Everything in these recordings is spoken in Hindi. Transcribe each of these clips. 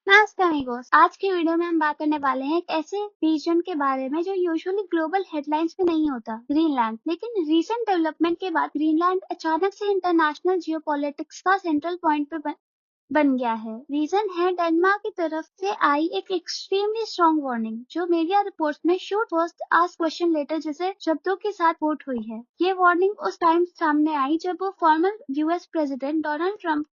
नमस्ते अमीगोस। आज की वीडियो में हम बात करने वाले हैं एक ऐसे रीजन के बारे में जो यूजुअली ग्लोबल हेडलाइंस में नहीं होता, ग्रीनलैंड। लेकिन रीसेंट डेवलपमेंट के बाद ग्रीनलैंड अचानक से इंटरनेशनल जियोपॉलिटिक्स का सेंट्रल पॉइंट पे बन गया है। रीजन है डेनमार्क की तरफ से आई एक एक्सट्रीमली स्ट्रॉन्ग वार्निंग, जो मीडिया रिपोर्ट्स में shoot first ask question later जैसे शब्दों के साथ कोट हुई है। ये वार्निंग उस टाइम सामने आई जब वो former US president Donald Trump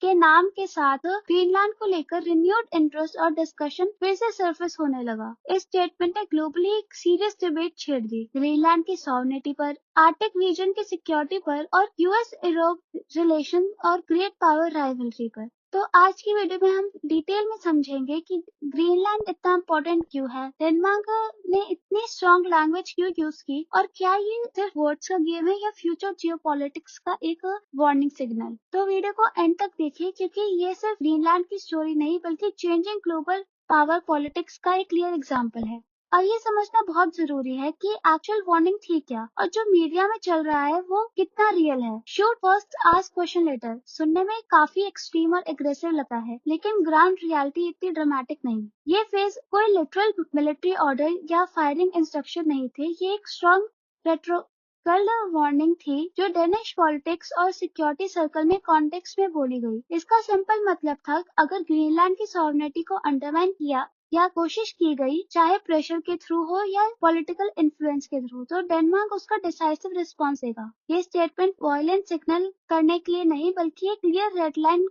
के नाम के साथ ग्रीनलैंड को लेकर रिन्यूड इंटरेस्ट और डिस्कशन फिर से सरफेस होने लगा। इस स्टेटमेंट ने ग्लोबली एक सीरियस डिबेट छेड़ दी, ग्रीनलैंड की सॉवरेनिटी पर, आर्कटिक रीजन की सिक्योरिटी पर और यूएस यूरोप रिलेशन और ग्रेट पावर राइवलरी पर। तो आज की वीडियो में हम डिटेल में समझेंगे कि ग्रीनलैंड इतना इम्पोर्टेंट क्यों है, डेनमार्क ने इतनी स्ट्रॉन्ग लैंग्वेज क्यों यूज की और क्या ये सिर्फ वर्ड्स का गेम है या फ्यूचर जियोपॉलिटिक्स का एक वार्निंग सिग्नल। तो वीडियो को एंड तक देखिए, क्योंकि ये सिर्फ ग्रीनलैंड की स्टोरी नहीं बल्कि चेंजिंग ग्लोबल पावर पॉलिटिक्स का एक क्लियर एग्जाम्पल है। और ये समझना बहुत जरूरी है कि एक्चुअल वार्निंग थी क्या और जो मीडिया में चल रहा है वो कितना रियल है। Shoot first ask question later सुनने में काफी एक्सट्रीम और एग्रेसिव लगता है, लेकिन ग्राउंड रियलिटी इतनी ड्रामेटिक नहीं। ये फेज कोई लिटरल मिलिट्री ऑर्डर या फायरिंग इंस्ट्रक्शन नहीं थे, ये एक स्ट्रॉन्ग रेट्रोकल वार्निंग थी जो डेनिश पॉलिटिक्स और सिक्योरिटी सर्कल में कॉन्टेक्स्ट में बोली गई। इसका सिंपल मतलब था, अगर ग्रीनलैंड की सॉवरेनिटी को अंडरमाइन किया या कोशिश की गई, चाहे प्रेशर के थ्रू हो या पॉलिटिकल इन्फ्लुएंस के थ्रू, तो डेनमार्क उसका डिसाइसिव रिस्पॉन्स देगा। ये स्टेटमेंट वायलेंस सिग्नल करने के लिए नहीं बल्कि एक क्लियर रेड लाइन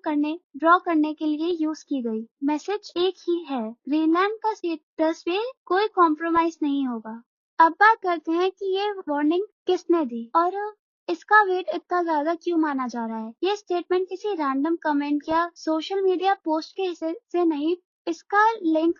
ड्रॉ करने के लिए यूज की गई। मैसेज एक ही है, ग्रीनलैंड का स्टेटस पे कोई कॉम्प्रोमाइज नहीं होगा। अब बात करते हैं कि ये वार्निंग किसने दी और इसका वेट इतना ज्यादा क्यों माना जा रहा है। ये स्टेटमेंट किसी रैंडम कमेंट या सोशल मीडिया पोस्ट के हिस्से से नहीं, इसका लिंक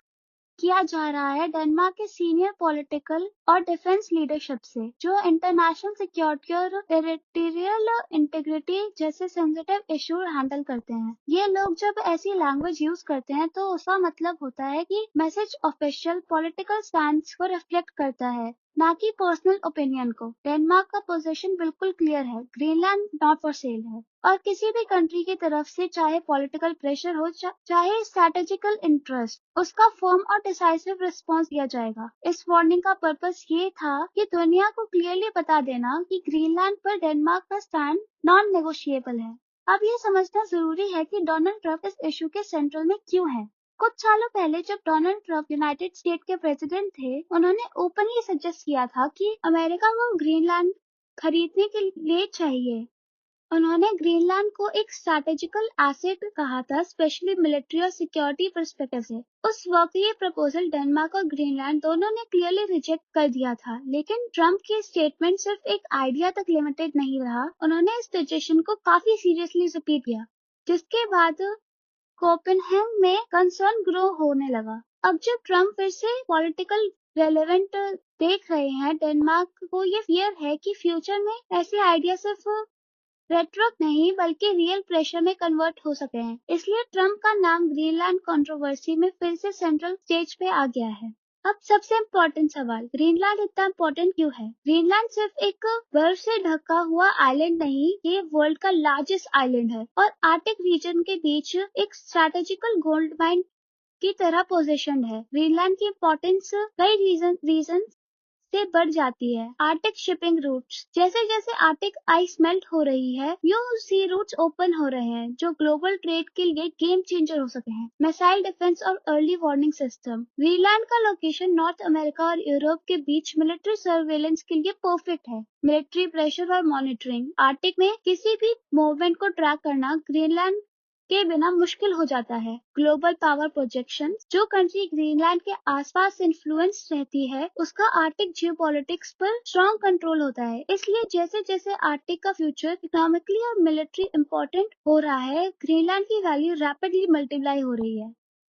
किया जा रहा है डेनमार्क के सीनियर पॉलिटिकल और डिफेंस लीडरशिप से, जो इंटरनेशनल सिक्योरिटी और टेरिटोरियल इंटीग्रिटी जैसे सेंसिटिव इशू हैंडल करते हैं। ये लोग जब ऐसी लैंग्वेज यूज करते हैं तो उसका मतलब होता है कि मैसेज ऑफिशियल पॉलिटिकल स्टैंड को रिफ्लेक्ट करता है, ना कि पर्सनल ओपिनियन को। डेनमार्क का पोजीशन बिल्कुल क्लियर है, ग्रीनलैंड नॉट फॉर सेल है और किसी भी कंट्री की तरफ से चाहे पॉलिटिकल प्रेशर हो चाहे स्ट्रेटेजिकल इंटरेस्ट, उसका फर्म और डिसाइसिव रिस्पॉन्स दिया जाएगा। इस वार्निंग का पर्पस ये था कि दुनिया को क्लियरली बता देना कि ग्रीनलैंड पर डेनमार्क का स्टैंड नॉन नेगोशिएबल है। अब ये समझना जरूरी है कि डोनाल्ड ट्रंप इस इशू के सेंट्रल में क्यों है। कुछ सालों पहले जब डोनाल्ड ट्रंप यूनाइटेड स्टेट के प्रेसिडेंट थे, उन्होंने ओपनली सजेस्ट किया था कि अमेरिका को ग्रीनलैंड खरीदने के लिए चाहिए। उन्होंने ग्रीनलैंड को एक स्ट्रैटेजिकल एसेट कहा था, स्पेशली मिलिट्री और सिक्योरिटी पर्सपेक्टिव से। उस वक्त ये प्रपोजल डेनमार्क और ग्रीनलैंड दोनों ने क्लियरली रिजेक्ट कर दिया था, लेकिन ट्रंप की स्टेटमेंट सिर्फ एक आइडिया तक लिमिटेड नहीं रहा। उन्होंने इस सजेशन को काफी सीरियसली रिपीट किया, जिसके बाद कोपेनहेगन में कंसर्न ग्रो होने लगा। अब जब ट्रंप फिर से पॉलिटिकल रेलेवेंट देख रहे हैं, डेनमार्क को ये फियर है कि फ्यूचर में ऐसे आइडिया सिर्फ रेट्रोक नहीं बल्कि रियल प्रेशर में कन्वर्ट हो सके हैं। इसलिए ट्रंप का नाम ग्रीनलैंड कंट्रोवर्सी में फिर से सेंट्रल स्टेज पे आ गया है। अब सबसे इम्पोर्टेंट सवाल, ग्रीनलैंड इतना इम्पोर्टेंट क्यों है? ग्रीनलैंड सिर्फ एक बर्फ से ढका हुआ आइलैंड नहीं, ये वर्ल्ड का लार्जेस्ट आइलैंड है और आर्कटिक रीजन के बीच एक स्ट्रैटेजिकल गोल्ड माइन की तरह पोजीशन है। ग्रीनलैंड की इम्पोर्टेंस कई रीजन से बढ़ जाती है। आर्कटिक शिपिंग रूट्स, जैसे जैसे आर्कटिक आइस मेल्ट हो रही है, न्यू सी रूट्स ओपन हो रहे हैं जो ग्लोबल ट्रेड के लिए गेम चेंजर हो सके हैं। मिसाइल डिफेंस और अर्ली वार्निंग सिस्टम, ग्रीनलैंड का लोकेशन नॉर्थ अमेरिका और यूरोप के बीच मिलिट्री सर्वेलेंस के लिए परफेक्ट है। मिलिट्री प्रेशर और मॉनिटरिंग, आर्कटिक में किसी भी मूवमेंट को ट्रैक करना ग्रीनलैंड के बिना मुश्किल हो जाता है। ग्लोबल पावर प्रोजेक्शन, जो कंट्री ग्रीनलैंड के आसपास इन्फ्लुएंस रहती है, उसका आर्कटिक जियोपॉलिटिक्स पर स्ट्रॉन्ग कंट्रोल होता है। इसलिए जैसे जैसे आर्कटिक का फ्यूचर इकोनॉमिकली और मिलिट्री इम्पोर्टेंट हो रहा है, ग्रीनलैंड की वैल्यू रैपिडली मल्टीप्लाई हो रही है।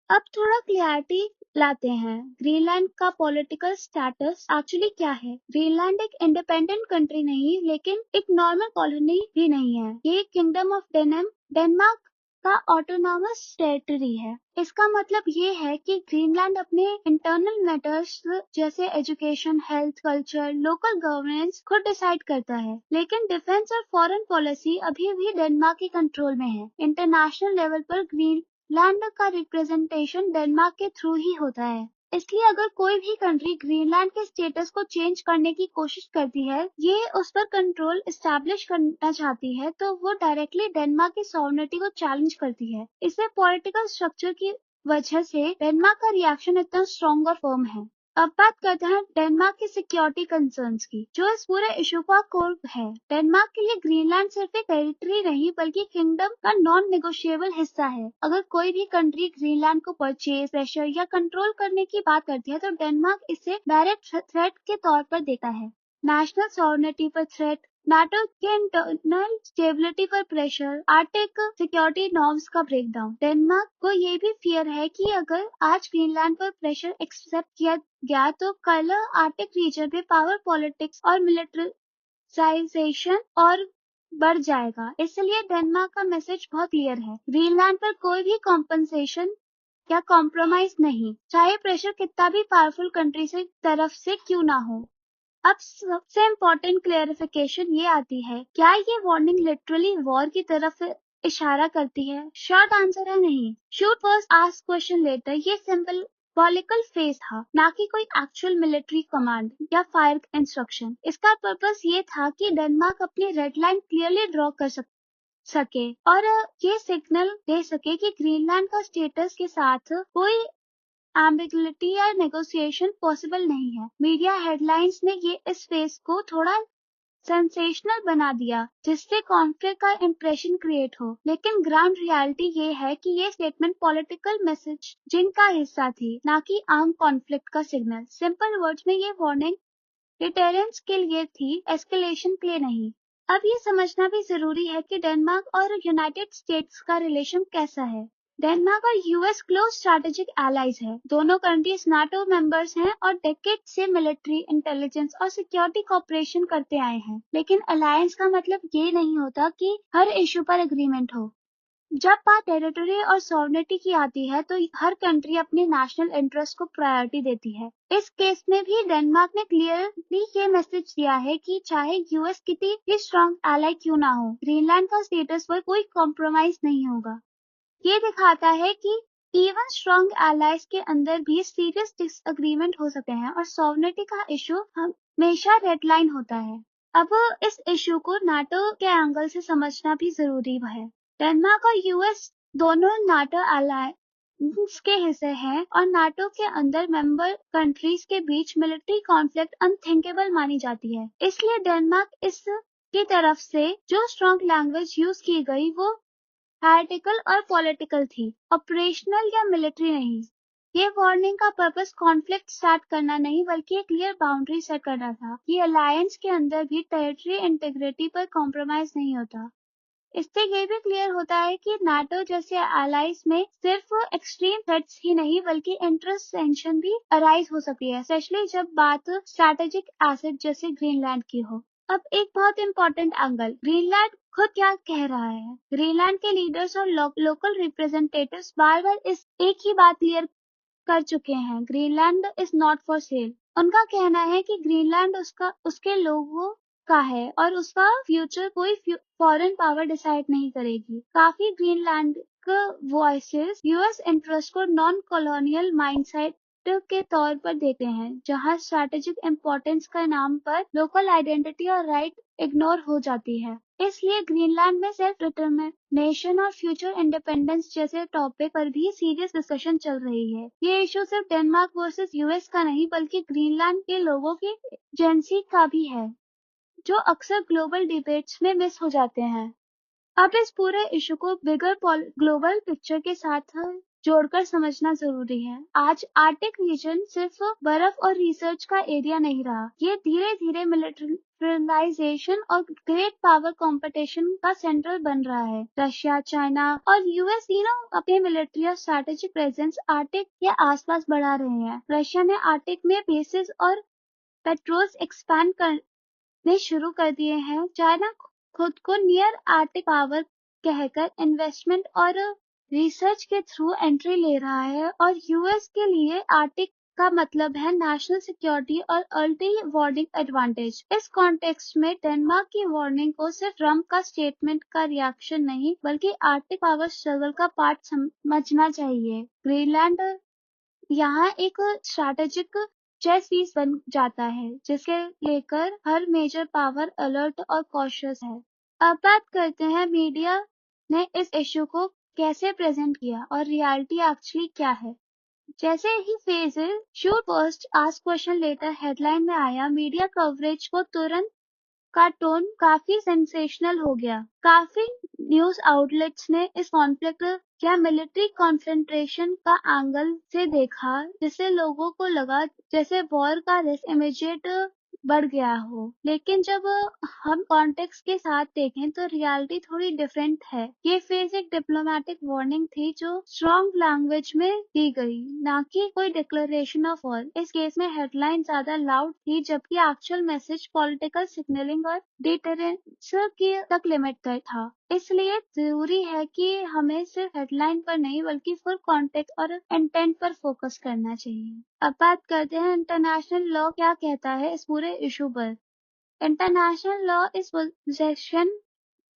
अब थोड़ा क्लैरिटी लाते हैं, ग्रीनलैंड का पॉलिटिकल स्टेटस एक्चुअली क्या है। ग्रीनलैंड एक इंडिपेंडेंट कंट्री नहीं, लेकिन एक नॉर्मल कॉलोनी भी नहीं है। ये किंगडम ऑफ डेनमार्क का ऑटोनॉमस टेरिटरी है। इसका मतलब ये है कि ग्रीनलैंड अपने इंटरनल मैटर्स जैसे education, health, culture, local governance खुद डिसाइड करता है, लेकिन डिफेंस और फॉरेन पॉलिसी अभी भी डेनमार्क के कंट्रोल में है। इंटरनेशनल लेवल पर लैंड का रिप्रेजेंटेशन डेनमार्क के थ्रू ही होता है। इसलिए अगर कोई भी कंट्री ग्रीनलैंड के स्टेटस को चेंज करने की कोशिश करती है, ये उस पर कंट्रोल एस्टैब्लिश करना चाहती है, तो वो डायरेक्टली डेनमार्क की सॉवरेनिटी को चैलेंज करती है। इससे पॉलिटिकल स्ट्रक्चर की वजह से डेनमार्क का रिएक्शन इतना स्ट्रॉन्ग और फर्म है। अब बात करते हैं डेनमार्क की सिक्योरिटी कंसर्न्स की, जो इस पूरे इशू का कोर है। डेनमार्क के लिए ग्रीनलैंड सिर्फ एक टेरिटरी नहीं बल्कि किंगडम का नॉन नेगोशिएबल हिस्सा है। अगर कोई भी कंट्री ग्रीनलैंड को परचेज, प्रेशर या कंट्रोल करने की बात करती है, तो डेनमार्क इसे डायरेक्ट थ्रेट के तौर पर देखता है। नेशनल सॉवरेनिटी पर थ्रेट, नाटो के इंटरनल स्टेबिलिटी पर प्रेशर, आर्टिक सिक्योरिटी नॉर्म्स का ब्रेकडाउन। डेनमार्क को ये भी फियर है कि अगर आज ग्रीनलैंड पर प्रेशर एक्सेप्ट किया गया तो कल आर्टिक रीजन में पावर पॉलिटिक्स और मिलिट्राइजेशन और बढ़ जाएगा। इसलिए डेनमार्क का मैसेज बहुत क्लियर है, ग्रीनलैंड पर कोई भी कॉम्पनसेशन या कॉम्प्रोमाइज नहीं, चाहे प्रेशर कितना भी पावरफुल कंट्री से तरफ से क्यों ना हो। अब सबसे इम्पोर्टेंट क्लेरिफिकेशन ये आती है, क्या ये वार्निंग लिटरली वॉर की तरफ इशारा करती है? शॉर्ट आंसर है नहीं। Shoot first ask question later, ये सिंपल पॉलिटिकल फेज था, ना कि कोई एक्चुअल मिलिट्री कमांड या फायर इंस्ट्रक्शन। इसका पर्पस ये था कि डेनमार्क अपनी रेड लाइन क्लियरली ड्रॉ कर सके और ये सिग्नल दे सके कि ग्रीनलैंड का स्टेटस के साथ कोई एम्बिगुइटी या नेगोशिएशन पॉसिबल नहीं है। मीडिया हेडलाइंस ने ये इस फेज को थोड़ा सेंसेशनल बना दिया, जिससे कॉन्फ्लिक्ट का इंप्रेशन क्रिएट हो, लेकिन ग्राउंड रियलिटी ये है कि ये स्टेटमेंट पॉलिटिकल मैसेज जिनका हिस्सा थी, ना कि आर्म कॉन्फ्लिक्ट का सिग्नल। सिंपल वर्ड्स में ये वार्निंग डिटेरेंस के लिए थी, एस्केलेशन के लिए नहीं। अब ये समझना भी जरूरी है कि डेनमार्क और यूनाइटेड स्टेट्स का रिलेशन कैसा है। डेनमार्क और यूएस क्लोज स्ट्रैटेजिक एलाइज है। दोनों कंट्रीज नाटो मेंबर्स हैं और डेकेड से मिलिट्री, इंटेलिजेंस और सिक्योरिटी कोऑपरेशन करते आए हैं। लेकिन अलायंस का मतलब ये नहीं होता कि हर इशू पर एग्रीमेंट हो। जब बात टेरिटरी और सॉवरेनिटी की आती है, तो हर कंट्री अपने नेशनल इंटरेस्ट को प्रायोरिटी देती है। इस केस में भी डेनमार्क ने क्लियरली ये मैसेज दिया है कि चाहे यूएस कितनी भी स्ट्रॉन्ग एलाई क्यों ना हो, ग्रीनलैंड का स्टेटस पर कोई कॉम्प्रोमाइज नहीं होगा। ये दिखाता है कि इवन स्ट्रॉन्ग एलाइज के अंदर भी सीरियस डिसएग्रीमेंट हो सकते हैं और सॉवरेनिटी का इशू हमेशा रेड लाइन होता है। अब इस इशू को नाटो के एंगल से समझना भी जरूरी है। डेनमार्क और यूएस दोनों नाटो अलायंस के हिस्से हैं और नाटो के अंदर मेंबर कंट्रीज के बीच मिलिट्री कॉन्फ्लिक्ट अनथिंकेबल मानी जाती है। इसलिए डेनमार्क इस की तरफ से जो स्ट्रॉन्ग लैंग्वेज यूज की गई वो आर्टिकल और पॉलिटिकल थी, ऑपरेशनल या मिलिट्री नहीं। ये वार्निंग का पर्पस कॉन्फ्लिक्ट स्टार्ट करना नहीं बल्कि एक क्लियर बाउंड्री सेट करना था। ये अलायंस के अंदर भी टेरिटरी इंटीग्रिटी पर कॉम्प्रोमाइज नहीं होता। इससे ये भी क्लियर होता है कि नाटो जैसे एलाइज में सिर्फ एक्सट्रीम थ्रेट्स ही नहीं बल्कि इंटरेस्ट टेंशन भी अराइज हो सकती है, स्पेशली जब बात स्ट्रैटेजिक एसेट जैसे ग्रीनलैंड की हो। अब एक बहुत इंपॉर्टेंट एंगल, ग्रीनलैंड खुद क्या कह रहा है। ग्रीनलैंड के लीडर्स और लोकल रिप्रेजेंटेटिव्स बार बार इस एक ही बात क्लियर कर चुके हैं, Greenland is not for sale. उनका कहना है कि ग्रीनलैंड उसके लोगों का है और उसका फ्यूचर कोई फॉरेन पावर डिसाइड नहीं करेगी। काफी ग्रीनलैंड वॉइसेस यूएस इंटरेस्ट को नॉन कॉलोनियल माइंडसेट के तौर पर देते हैं, जहां स्ट्रैटेजिक इंपॉर्टेंस का नाम पर लोकल आइडेंटिटी और राइट इग्नोर हो जाती है। इसलिए ग्रीनलैंड में सेल्फ डिटरमिनेशन और फ्यूचर इंडिपेंडेंस जैसे टॉपिक पर भी सीरियस डिस्कशन चल रही है। ये इशू सिर्फ डेनमार्क वर्सेस यूएस का नहीं बल्कि ग्रीनलैंड के लोगों की एजेंसी का भी है, जो अक्सर ग्लोबल डिबेट्स में मिस हो जाते हैं। अब इस पूरे इशू को बिगर ग्लोबल पिक्चर के साथ जोड़कर समझना जरूरी है। आज आर्टिक रीजन सिर्फ बर्फ और रिसर्च का एरिया नहीं रहा, ये धीरे धीरे मिलिटराइजेशन और ग्रेट पावर कंपटीशन का सेंटर बन रहा है। रशिया, चाइना और यूएस तीनों अपने मिलिट्री और स्ट्रैटेजिक प्रेजेंस आर्टिक के आसपास बढ़ा रहे हैं। रशिया ने आर्टिक में बेसिस और पेट्रोल्स एक्सपैंड करने शुरू कर दिए हैं। चाइना खुद को नियर आर्टिक पावर कहकर इन्वेस्टमेंट और रिसर्च के थ्रू एंट्री ले रहा है और यूएस के लिए आर्टिक का मतलब है नेशनल सिक्योरिटी और अर्ली वार्निंग एडवांटेज। इस कॉन्टेक्स्ट में डेनमार्क की वार्निंग को सिर्फ ट्रम्प का स्टेटमेंट का रिएक्शन नहीं बल्कि आर्टिक पावर स्ट्रगल का पार्ट समझना चाहिए। ग्रीनलैंड यहाँ एक स्ट्रैटेजिक चेस पीस बन जाता है जिसके लेकर हर मेजर पावर अलर्ट और कॉशियस है। अब बात करते हैं मीडिया ने इस इशू को कैसे प्रेजेंट किया और रियलिटी एक्चुअली क्या है। जैसे ही phrases shoot first ask question later headline में आया, मीडिया कवरेज को तुरंत का टोन काफी सेंसेशनल हो गया। काफी न्यूज आउटलेट्स ने इस कॉन्फ्लिक्ट या मिलिट्री कॉन्फ्रंट्रेशन का एंगल से देखा, जिससे लोगों को लगा जैसे वॉर का रिस्क इमीडिएट बढ़ गया हो। लेकिन जब हम कॉन्टेक्स्ट के साथ देखें तो रियलिटी थोड़ी डिफरेंट है। ये फेज एक डिप्लोमेटिक वार्निंग थी जो स्ट्रॉन्ग लैंग्वेज में दी गई, ना कि कोई डिक्लेरेशन ऑफ वॉर। इस केस में हेडलाइन ज्यादा लाउड थी जबकि एक्चुअल मैसेज पॉलिटिकल सिग्नलिंग और डिटरेंस की तक लिमिट कर था। इसलिए जरूरी है कि हमें सिर्फ हेडलाइन पर नहीं बल्कि फुल कॉन्टेक्स्ट और इंटेंट पर फोकस करना चाहिए। अब बात करते हैं इंटरनेशनल लॉ क्या कहता है इस पूरे इशू पर। इंटरनेशनल लॉ इस पोजीशन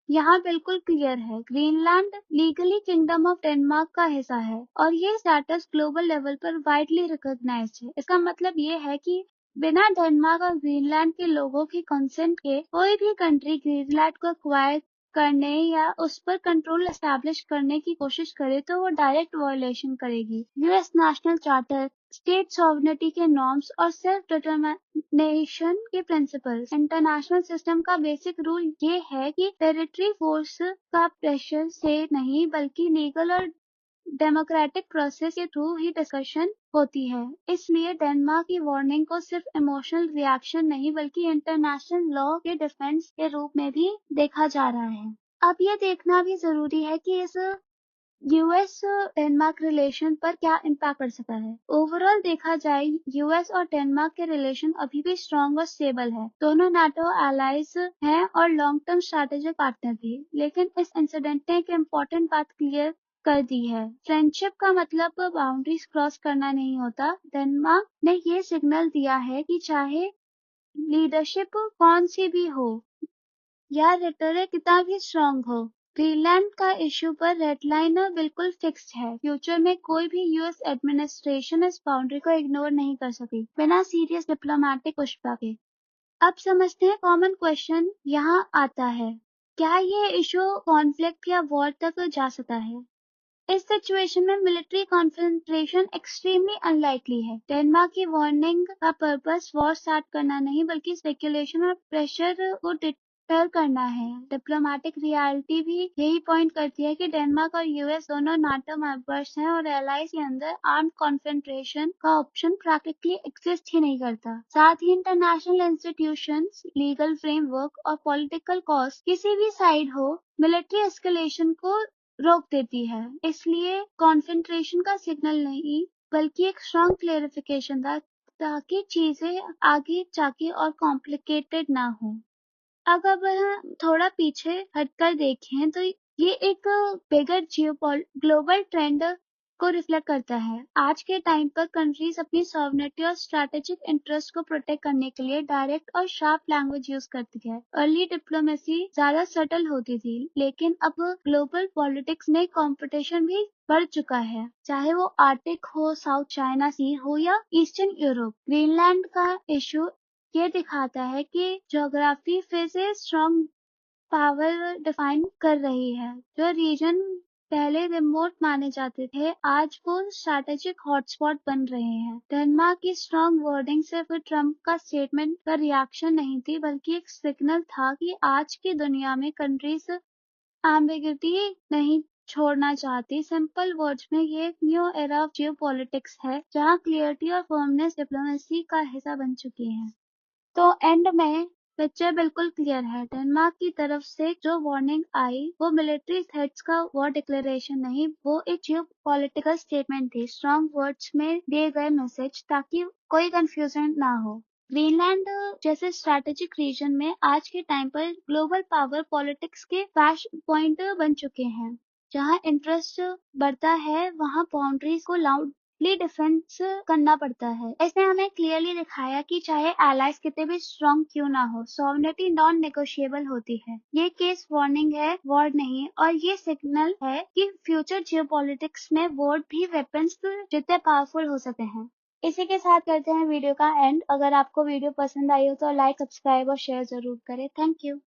यहाँ बिल्कुल क्लियर है। Greenland legally kingdom of Denmark का हिस्सा है और ये स्टेटस ग्लोबल लेवल पर वाइडली रिकॉग्नाइज्ड है। इसका मतलब ये है कि बिना डेनमार्क और ग्रीनलैंड के लोगों की कंसेंट के कोई भी कंट्री ग्रीनलैंड को एक्वायर करने या उस पर कंट्रोल एस्टैब्लिश करने की कोशिश करे तो वो डायरेक्ट वायलेशन करेगी। US national charter, state sovereignty के नॉर्म्स और सेल्फ डिटरमिनेशन के प्रिंसिपल्स। इंटरनेशनल सिस्टम का बेसिक रूल ये है कि टेरिटरी फोर्स का प्रेशर से नहीं बल्कि लीगल और डेमोक्रेटिक प्रोसेस के थ्रू ही डिस्कशन होती है। इसलिए डेनमार्क की वार्निंग को सिर्फ इमोशनल रिएक्शन नहीं बल्कि इंटरनेशनल लॉ के डिफेंस के रूप में भी देखा जा रहा है। अब ये देखना भी जरूरी है कि इस यूएस डेनमार्क रिलेशन पर क्या इम्पैक्ट पड़ सकता है। ओवरऑल देखा जाए यूएस और डेनमार्क के रिलेशन अभी भी स्ट्रॉन्ग और स्टेबल है। दोनों नाटो एलाइज हैं और लॉन्ग टर्म स्ट्रैटेजिक पार्टनर भी। लेकिन इस इंसिडेंट ने एक इम्पोर्टेंट बात क्लियर कर दी है। फ्रेंडशिप का मतलब बाउंड्रीज क्रॉस करना नहीं होता। डेनमार्क ने ये सिग्नल दिया है कि चाहे लीडरशिप कौन सी भी हो या रेटोरिक कितना भी स्ट्रॉन्ग हो, ग्रीनलैंड का इशू पर रेड लाइन बिल्कुल फिक्स्ड है। फ्यूचर में कोई भी यूएस एडमिनिस्ट्रेशन इस बाउंड्री को इग्नोर नहीं कर सकी बिना सीरियस डिप्लोमेटिक पुशबैक के। अब समझते हैं कॉमन क्वेश्चन यहाँ आता है, क्या ये इशू कॉन्फ्लिक्ट या वॉर तक जा सकता है। इस सिचुएशन में मिलिट्री कॉन्फ्रंट्रेशन एक्सट्रीमली अनलाइकली है। डेनमार्क की वार्निंग का पर्पस वॉर स्टार्ट करना नहीं बल्कि स्पेकुलेशन और प्रेशर को डिटर करना है। डिप्लोमेटिक रियलिटी भी यही पॉइंट करती है कि डेनमार्क और यूएस दोनों नाटो मेंबर्स हैं और एलाइज के अंदर आर्म्ड कॉन्फ्रंट्रेशन का ऑप्शन प्रैक्टिकली एग्जिस्ट ही नहीं करता। साथ ही इंटरनेशनल इंस्टीट्यूशंस, लीगल फ्रेमवर्क और पॉलिटिकल कॉज किसी भी साइड हो, मिलिट्री एस्केलेशन को रोक देती है। इसलिए कॉन्सेंट्रेशन का सिग्नल नहीं बल्कि एक स्ट्रॉन्ग क्लेरिफिकेशन था ताकि चीजें आगे जाके और कॉम्प्लिकेटेड ना हो। अगर हम थोड़ा पीछे हटकर देखें तो ये एक बिगर ग्लोबल ट्रेंड को रिफ्लेक्ट करता है। आज के टाइम पर कंट्रीज अपनी सॉवरेनिटी और स्ट्रैटेजिक इंटरेस्ट को प्रोटेक्ट करने के लिए डायरेक्ट और शार्प लैंग्वेज यूज करती है। अर्ली डिप्लोमेसी ज्यादा सटल होती थी, लेकिन अब ग्लोबल पॉलिटिक्स में कंपटीशन भी बढ़ चुका है, चाहे वो आर्टिक हो, साउथ चाइना सी हो या ईस्टर्न यूरोप। ग्रीनलैंड का इशू ये दिखाता है कि ज्योग्राफी फिर से स्ट्रॉन्ग पावर डिफाइन कर रही है। जो रीजन पहले रिमोट माने जाते थे आज वो स्ट्रैटेजिक हॉटस्पॉट बन रहे हैं। डेनमार्क की स्ट्रॉन्ग वर्डिंग सिर्फ ट्रम्प का स्टेटमेंट का रिएक्शन नहीं थी बल्कि एक सिग्नल था कि आज की दुनिया में कंट्रीज एम्बिग्युइटी नहीं छोड़ना चाहती। सिंपल वर्ड्स में ये एक न्यू एरा ऑफ जियोपॉलिटिक्स है जहां क्लियरिटी और फर्मनेस डिप्लोमेसी का हिस्सा बन चुकी है। तो एंड में पिक्चर बिल्कुल क्लियर है। डेनमार्क की तरफ से जो वार्निंग आई वो मिलिट्री थ्रेट्स का वॉर डिक्लेरेशन नहीं, वो एक जियो पॉलिटिकल स्टेटमेंट थी। स्ट्रॉन्ग वर्ड्स में दिए गए मैसेज ताकि कोई कंफ्यूजन ना हो। ग्रीनलैंड जैसे स्ट्रैटेजिक रीजन में आज के टाइम पर ग्लोबल पावर पॉलिटिक्स के फ्लैश पॉइंट बन चुके हैं। जहां इंटरेस्ट बढ़ता है वहां बाउंड्रीज को ली डिफेंस करना पड़ता है। इसने हमें क्लियरली दिखाया कि चाहे एलाइज कितने भी स्ट्रॉन्ग क्यों ना हो, सॉवरेनिटी नॉन नेगोशिएबल होती है। ये केस वार्निंग है, वॉर नहीं, और ये सिग्नल है कि फ्यूचर जियोपॉलिटिक्स में वर्ड भी वेपन्स जितने पावरफुल हो सकते हैं। इसी के साथ करते हैं वीडियो का एंड। अगर आपको वीडियो पसंद आई हो तो लाइक, सब्सक्राइब और शेयर जरूर करें। Thank you.